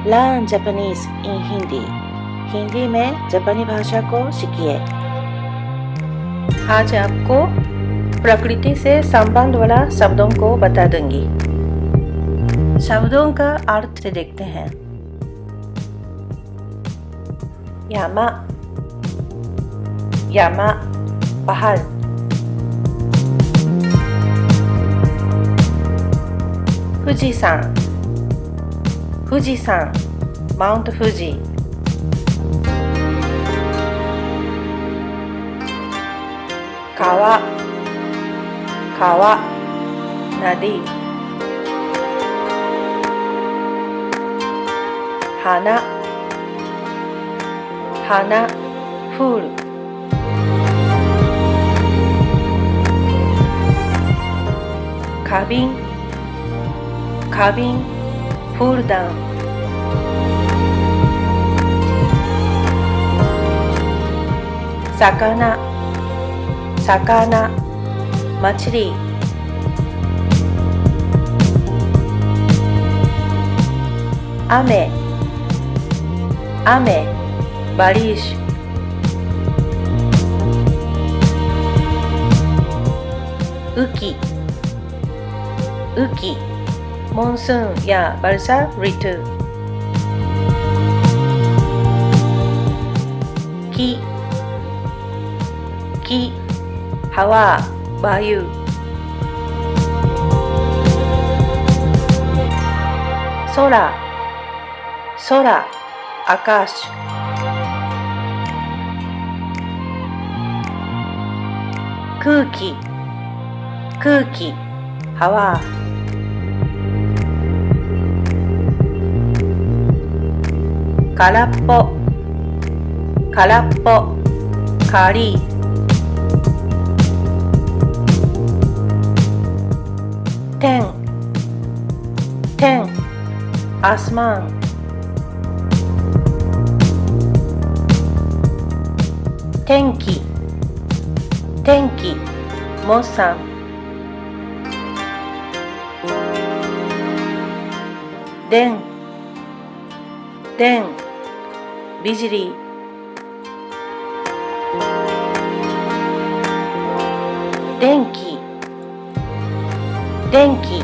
Learn Japanese in Hindi. Hindi में जापानी भाषा को सीखिए। आज आपको प्रकृति से संबंध वाला शब्दों को बता दूंगी। शब्दों का अर्थ से देखते हैं। यामा, यामा पहाड़। Fujisan, Fujisan Mount Fuji. कावा, कावा नदी। हाना, हाना फूल। खाबिन, खाबिन फूलदान। साकाना, साकाना मछली। आमे, आमे बारिश। उकी, उकी मानसून या वर्षा ऋतु। की, की हवा वायु। सोरा, सोरा आकाश।空気, 空気हवा।空っぽ、空っぽ仮。天、天आसमान।天気、天気मौसम।電、電बिजली।電気、電気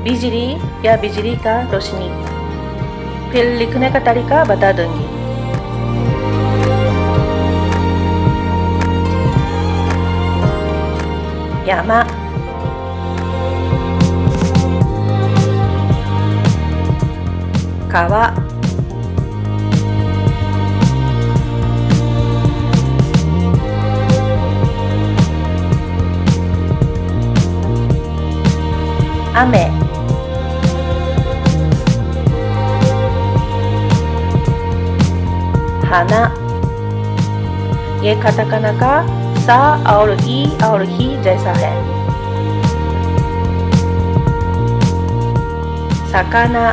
बिजली या बिजली का रोशनी। फिर लिखने का तरीका बता दूंगी। यामा, कावा, आमे, हाना। ये काटाकाना का सा और ई और ही जैसा है। साकाना,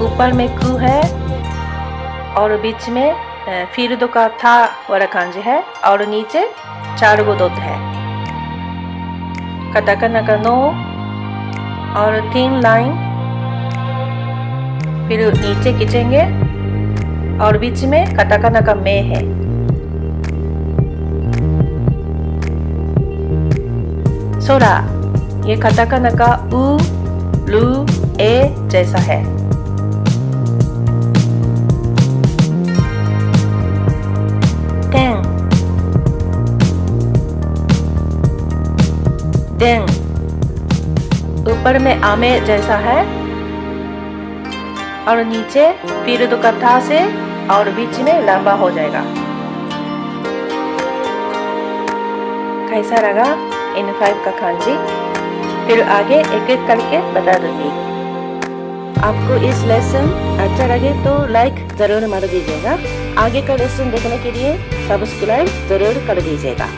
ऊपर में कु है और बीच में फील्ड का था वाला कांजी है और नीचे 4 गो दोत है। काटाकाना का नो और 3 लाइन, फिर नीचे खींचेंगे और बीच में काटाकाना का मे है। सोरा, ये काटाकाना का उ, लू, ए जैसा है। तें, दें, ऊपर में आमे जैसा है और नीचे फिर दो कथा से और बीच में लंबा हो जाएगा। कैसा लगा N5 का कांजी? फिर आगे एक एक करके बता दूंगी। आपको इस लेसन अच्छा लगे तो लाइक जरूर मार दीजिएगा। आगे का लेसन देखने के लिए सब्सक्राइब जरूर कर दीजिएगा।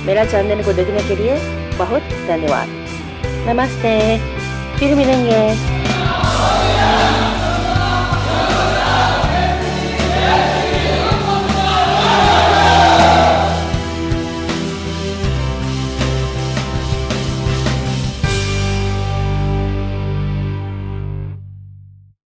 मेरा चैनल को देखने के लिए बहुत धन्यवाद। नमस्ते, फिर मिलेंगे।